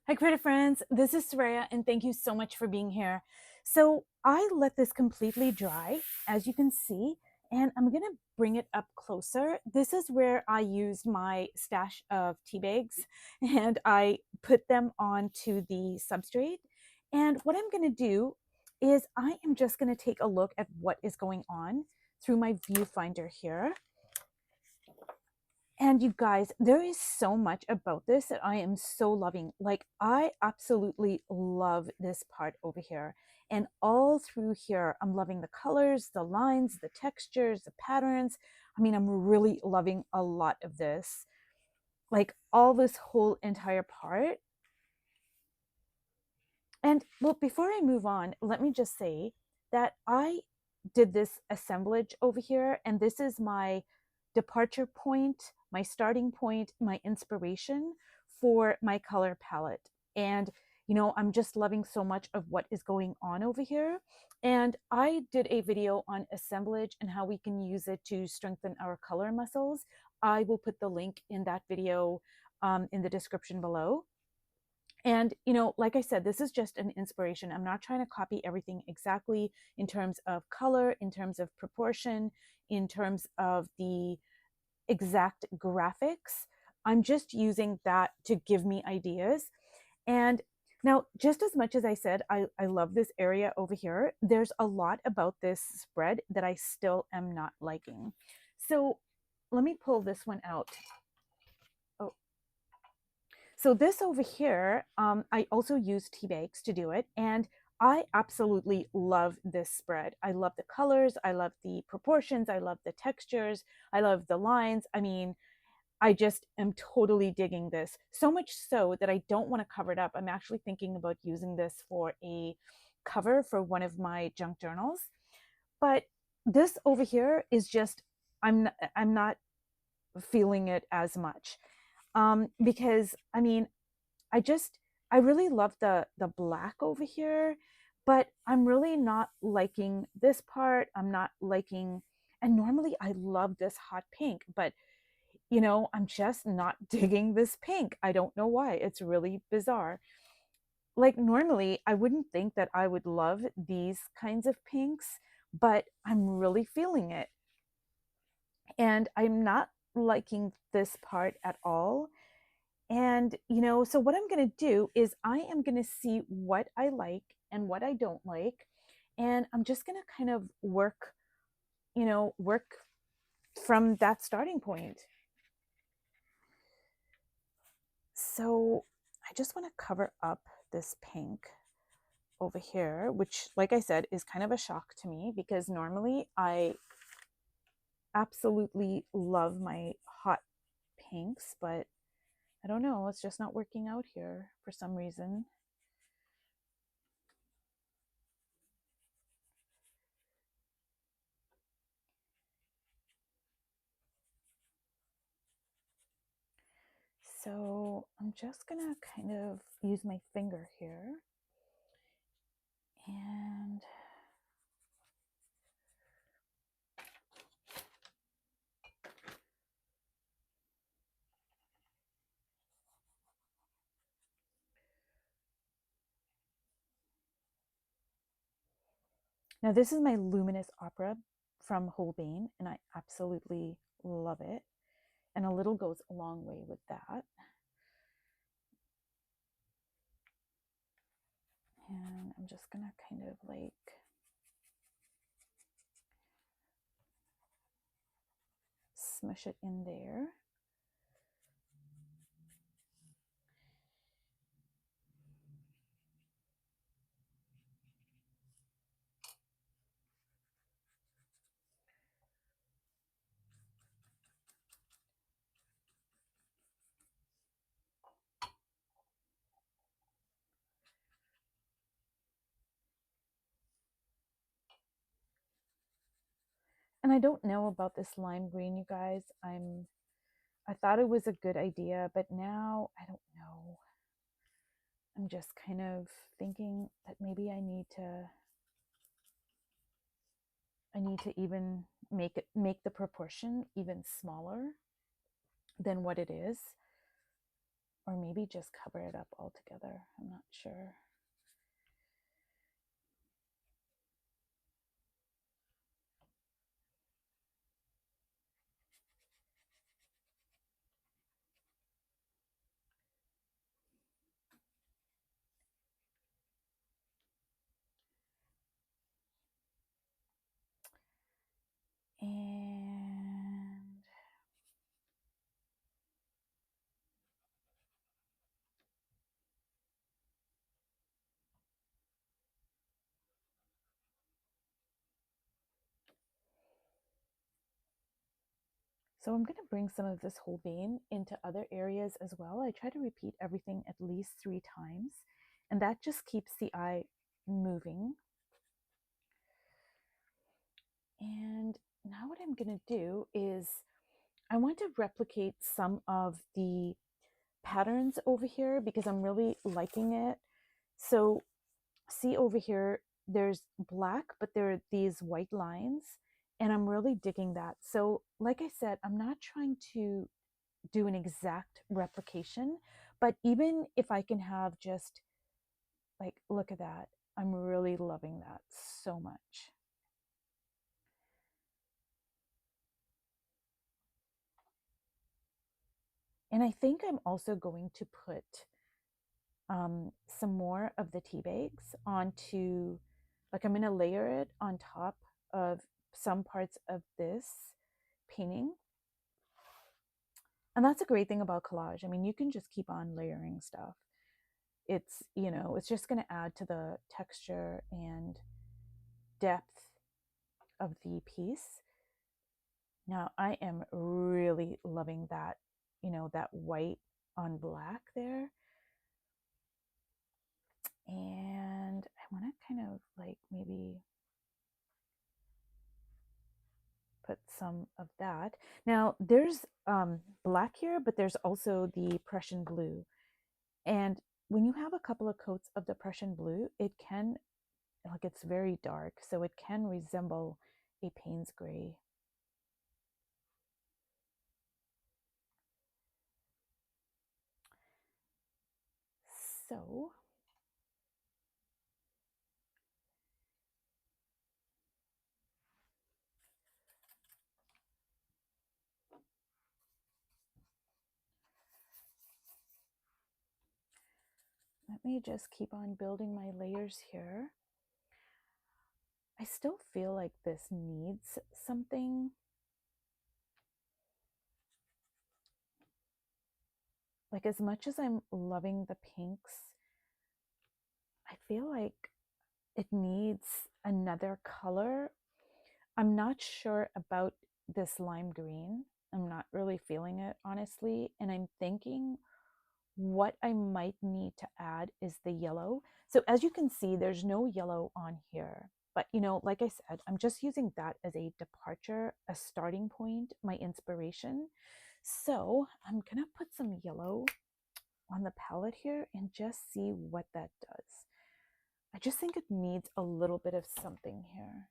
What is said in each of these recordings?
Hi, creative friends. This is Soraya, and thank you so much for being here. So I let this completely dry, as you can see, and I'm going to bring it up closer. This is where I used my stash of tea bags, and I put them onto the substrate. And what I'm going to do is I am just going to take a look at what is going on through my viewfinder here. And you guys, there is so much about this that I am so loving. Like, I absolutely love this part over here. And all through here, I'm loving the colors, the lines, the textures, the patterns. I mean, I'm really loving a lot of this. Like, all this whole entire part. And well, before I move on, let me just say that I did this assemblage over here, and this is my departure point, my starting point, my inspiration for my color palette. And, I'm just loving so much of what is going on over here. And I did a video on assemblage and how we can use it to strengthen our color muscles. I will put the link in that video in the description below. And, like I said, this is just an inspiration. I'm not trying to copy everything exactly in terms of color, in terms of proportion, in terms of the exact graphics. I'm just using that to give me ideas. And now, just as much as I said, I love this area over here, there's a lot about this spread that I still am not liking. So let me pull this one out. Oh, so this over here, I also use tea bags to do it. And I absolutely love this spread. I love the colors. I love the proportions. I love the textures. I love the lines. I mean, I just am totally digging this. So much so that I don't want to cover it up. I'm actually thinking about using this for a cover for one of my junk journals. But this over here is just, I'm not feeling it as much. Because I mean, I really love the black over here, but I'm really not liking this part. I'm not liking, and normally I love this hot pink, but I'm just not digging this pink. I don't know why. It's really bizarre. Like, normally I wouldn't think that I would love these kinds of pinks, but I'm really feeling it. And I'm not liking this part at all. And, so what I'm going to do is I am going to see what I like and what I don't like. And I'm just going to kind of work from that starting point. So I just want to cover up this pink over here, which, like I said, is kind of a shock to me because normally I absolutely love my hot pinks, but I don't know, it's just not working out here for some reason. So I'm just gonna kind of use my finger here and now this is my luminous opera from Holbein, and I absolutely love it. And a little goes a long way with that. And I'm just gonna kind of like smush it in there. And I don't know about this lime green, you guys. I thought it was a good idea, but now I don't know. I'm just kind of thinking that maybe I need to even make the proportion even smaller than what it is. or maybe just cover it up altogether. I'm not sure. And so I'm going to bring some of this whole vein into other areas as well. I try to repeat everything at least 3 times, and that just keeps the eye moving. And now what I'm going to do is I want to replicate some of the patterns over here because I'm really liking it. So see over here, there's black, but there are these white lines, and I'm really digging that. So like I said, I'm not trying to do an exact replication, but even if I can have just like, look at that, I'm really loving that so much. And I think I'm also going to put some more of the tea bags onto, like I'm going to layer it on top of some parts of this painting. And that's a great thing about collage. I mean, you can just keep on layering stuff. It's, you know, it's just going to add to the texture and depth of the piece. Now, I am really loving that, you know, that white on black there. And I want to kind of like maybe put some of that. Now, there's black here, but there's also the Prussian blue. And when you have a couple of coats of the Prussian blue, it can, like, it's very dark, so it can resemble a Payne's gray. So let me just keep on building my layers here. I still feel like this needs something. Like, as much as I'm loving the pinks, I feel like it needs another color. I'm not sure about this lime green. I'm not really feeling it, honestly. And I'm thinking what I might need to add is the yellow. So as you can see, there's no yellow on here. But, you know, like I said, I'm just using that as a departure, a starting point, my inspiration. So I'm going to put some yellow on the palette here and just see what that does. I just think it needs a little bit of something here.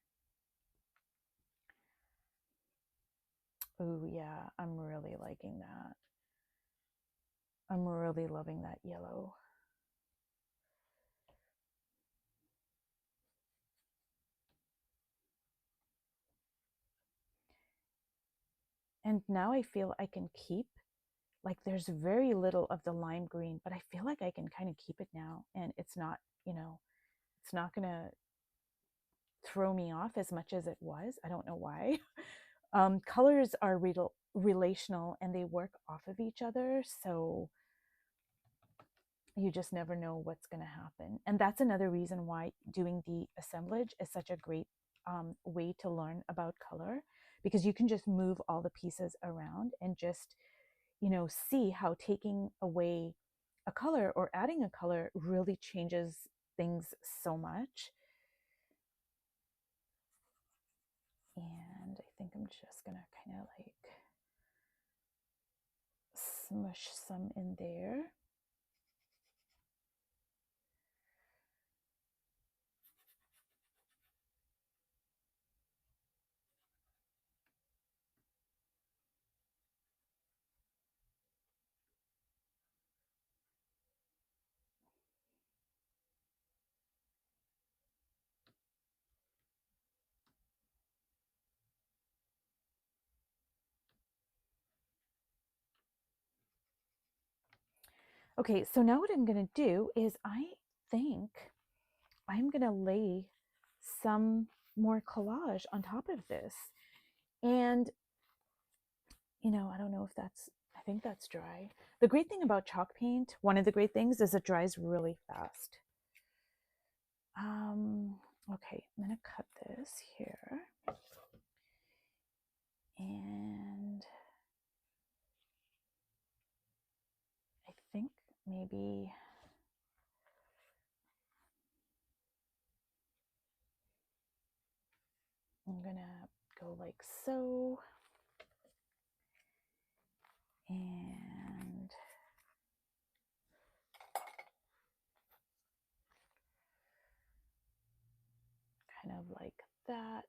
Oh yeah, I'm really liking that. I'm really loving that yellow. And now I feel I can keep, like, there's very little of the lime green, but I feel like I can kind of keep it now, and it's not, you know, it's not gonna throw me off as much as it was. I don't know why. Colors are relational and they work off of each other, so you just never know what's going to happen. And that's another reason why doing the assemblage is such a great way to learn about color, because you can just move all the pieces around and just, you know, see how taking away a color or adding a color really changes things so much. And I think I'm just gonna kind of like smush some in there. Okay, so now what I'm going to do is I think I'm going to lay some more collage on top of this. And, I don't know if that's, I think that's dry. The great thing about chalk paint, one of the great things is it dries really fast. Okay, I'm going to cut this here. And I think maybe I'm going to go like so. And kind of like that.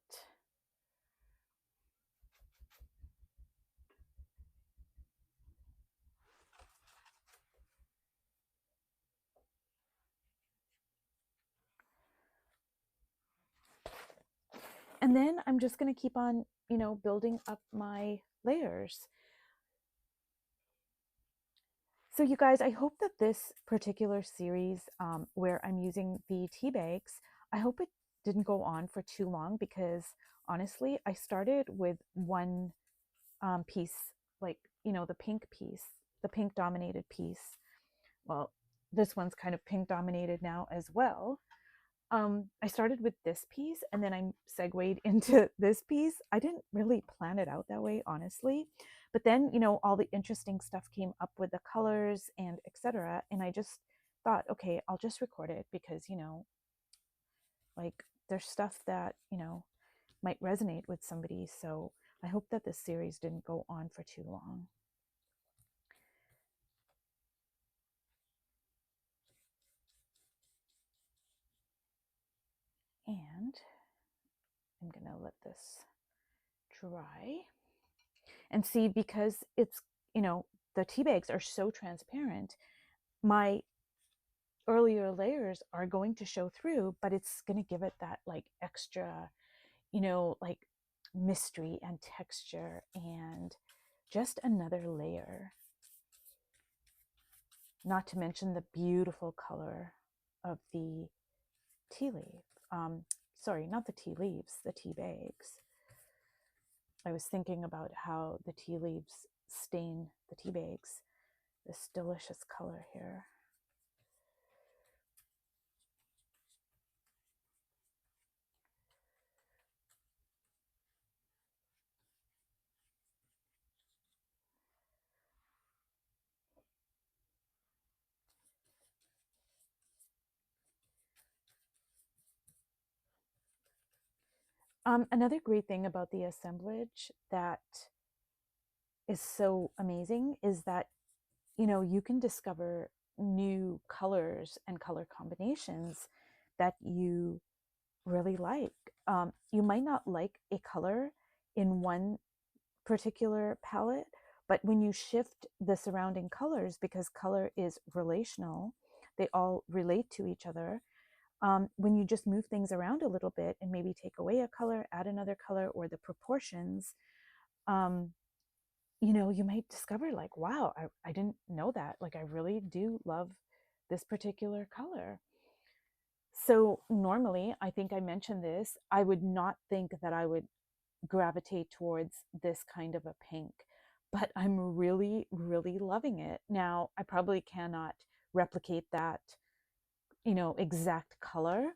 And then I'm just going to keep on, building up my layers. So you guys, I hope that this particular series where I'm using the tea bags, I hope it didn't go on for too long, because honestly, I started with one piece, like, the pink piece, the pink dominated piece. Well, this one's kind of pink dominated now as well. I started with this piece and then I segued into this piece. I didn't really plan it out that way, honestly. But then, all the interesting stuff came up with the colors and etc. And I just thought, okay, I'll just record it because, like there's stuff that, might resonate with somebody. So I hope that this series didn't go on for too long. And I'm going to let this dry. And see, because it's, the tea bags are so transparent, my earlier layers are going to show through, but it's going to give it that like extra, like mystery and texture and just another layer. Not to mention the beautiful color of the tea leaf. Sorry, not the tea leaves, the tea bags. I was thinking about how the tea leaves stain the tea bags. This delicious color here. Another great thing about the assemblage that is so amazing is that, you can discover new colors and color combinations that you really like. You might not like a color in one particular palette, but when you shift the surrounding colors, because color is relational, they all relate to each other. When you just move things around a little bit and maybe take away a color, add another color, or the proportions, um, you might discover like, wow, I didn't know that. Like, I really do love this particular color. So normally, I think I mentioned this, I would not think that I would gravitate towards this kind of a pink, but I'm really, really loving it. Now, I probably cannot replicate that, exact color,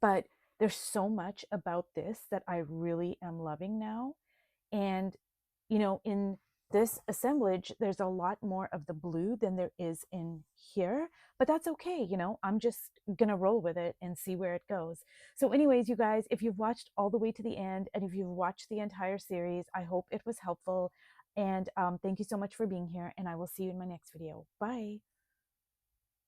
but there's so much about this that I really am loving now. And, in this assemblage, there's a lot more of the blue than there is in here, but that's okay. I'm just going to roll with it and see where it goes. So anyways, you guys, if you've watched all the way to the end and if you've watched the entire series, I hope it was helpful. And thank you so much for being here, and I will see you in my next video. Bye.